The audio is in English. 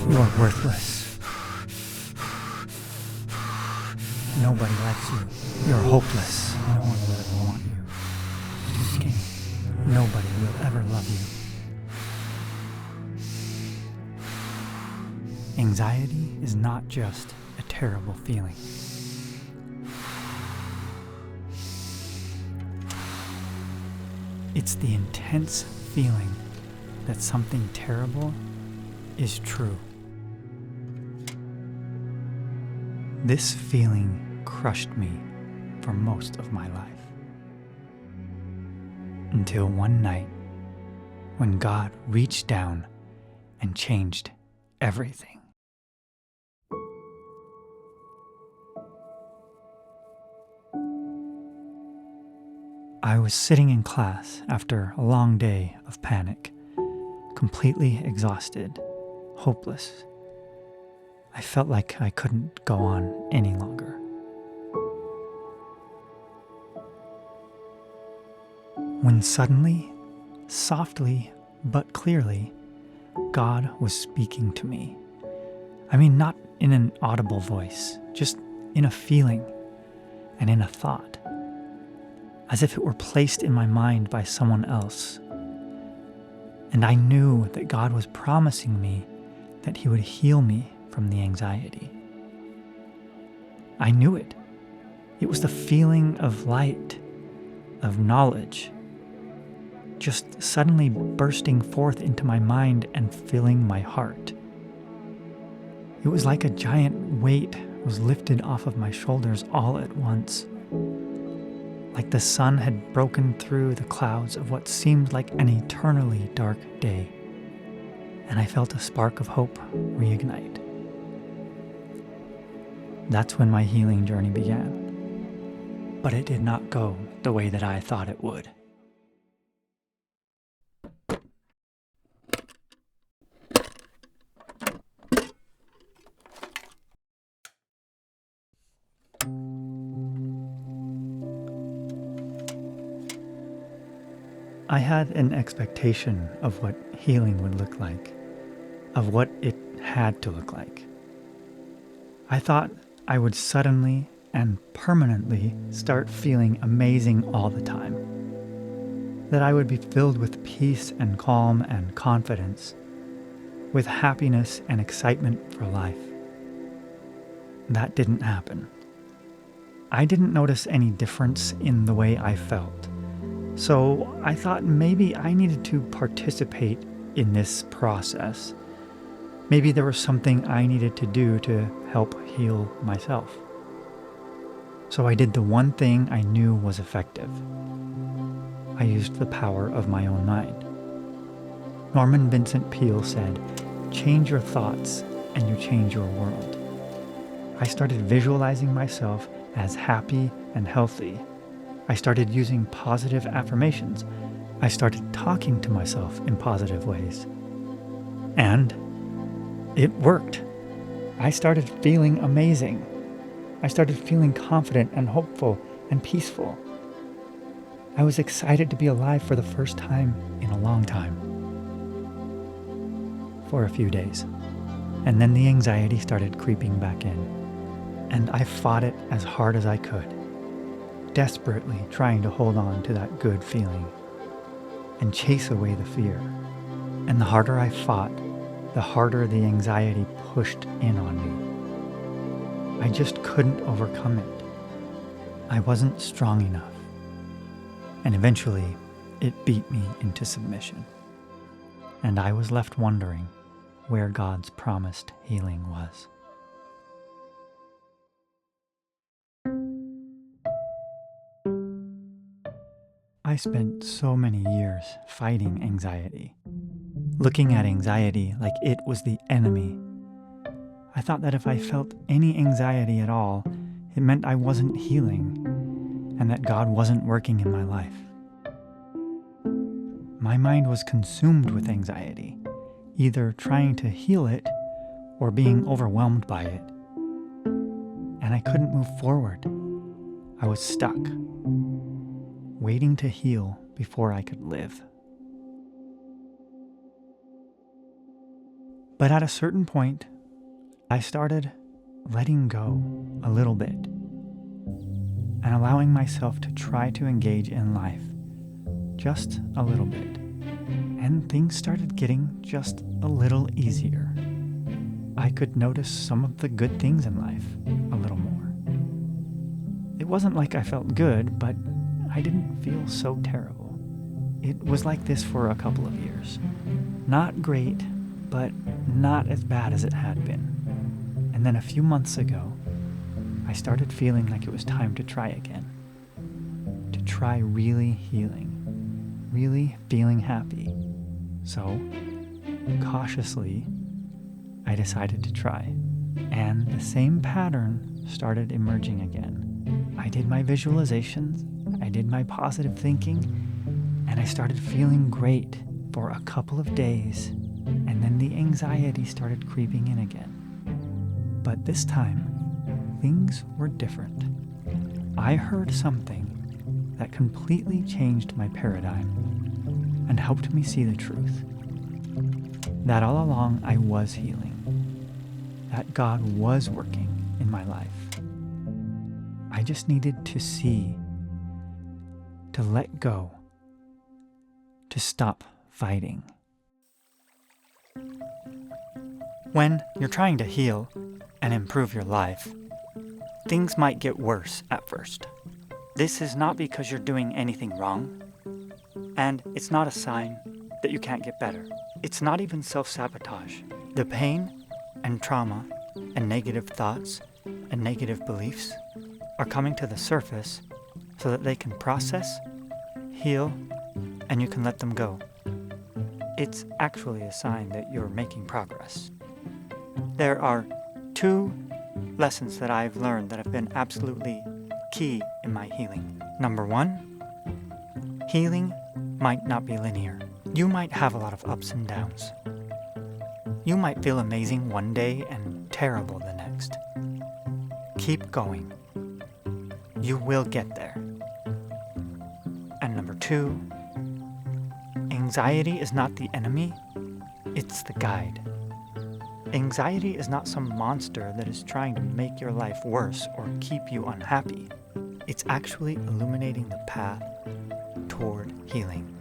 You're worthless. Nobody likes you. You're hopeless. No one will ever want you. Too skinny. Nobody will ever love you. Anxiety is not just a terrible feeling. It's the intense feeling that something terrible is true. This feeling crushed me for most of my life. Until one night, when God reached down and changed everything. I was sitting in class after a long day of panic, completely exhausted, hopeless. I felt like I couldn't go on any longer. When suddenly, softly but clearly, God was speaking to me. I mean, not in an audible voice, just in a feeling and in a thought, as if it were placed in my mind by someone else. And I knew that God was promising me that He would heal me from the anxiety. I knew it. It was the feeling of light, of knowledge, just suddenly bursting forth into my mind and filling my heart. It was like a giant weight was lifted off of my shoulders all at once. Like the sun had broken through the clouds of what seemed like an eternally dark day, and I felt a spark of hope reignite. That's when my healing journey began, but it did not go the way that I thought it would. I had an expectation of what healing would look like, of what it had to look like. I thought I would suddenly and permanently start feeling amazing all the time, that I would be filled with peace and calm and confidence, with happiness and excitement for life. That didn't happen. I didn't notice any difference in the way I felt. So I thought maybe I needed to participate in this process. Maybe there was something I needed to do to help heal myself. So I did the one thing I knew was effective. I used the power of my own mind. Norman Vincent Peale said, "Change your thoughts and you change your world." I started visualizing myself as happy and healthy. I started using positive affirmations. I started talking to myself in positive ways. And it worked. I started feeling amazing. I started feeling confident and hopeful and peaceful. I was excited to be alive for the first time in a long time. For a few days. And then the anxiety started creeping back in. And I fought it as hard as I could, desperately trying to hold on to that good feeling and chase away the fear. And the harder I fought, the harder the anxiety pushed in on me. I just couldn't overcome it. I wasn't strong enough. And eventually, it beat me into submission. And I was left wondering where God's promised healing was. I spent so many years fighting anxiety, looking at anxiety like it was the enemy. I thought that if I felt any anxiety at all, it meant I wasn't healing and that God wasn't working in my life. My mind was consumed with anxiety, either trying to heal it or being overwhelmed by it. And I couldn't move forward. I was stuck, waiting to heal before I could live. But at a certain point, I started letting go a little bit and allowing myself to try to engage in life just a little bit. And things started getting just a little easier. I could notice some of the good things in life a little more. It wasn't like I felt good, but I didn't feel so terrible. It was like this for a couple of years. Not great, but not as bad as it had been. And then a few months ago, I started feeling like it was time to try again. To try really healing, really feeling happy. So, cautiously, I decided to try. And the same pattern started emerging again. I did my visualizations, I did my positive thinking, and I started feeling great for a couple of days. And then the anxiety started creeping in again. But this time, things were different. I heard something that completely changed my paradigm and helped me see the truth. That all along I was healing. That God was working in my life. I just needed to see, to let go, to stop fighting. When you're trying to heal and improve your life, things might get worse at first. This is not because you're doing anything wrong, and it's not a sign that you can't get better. It's not even self-sabotage. The pain and trauma and negative thoughts and negative beliefs are coming to the surface so that they can process, heal, and you can let them go. It's actually a sign that you're making progress. There are two lessons that I've learned that have been absolutely key in my healing. Number one, healing might not be linear. You might have a lot of ups and downs. You might feel amazing one day and terrible the next. Keep going. You will get there. And number two, anxiety is not the enemy, it's the guide. Anxiety is not some monster that is trying to make your life worse or keep you unhappy. It's actually illuminating the path toward healing.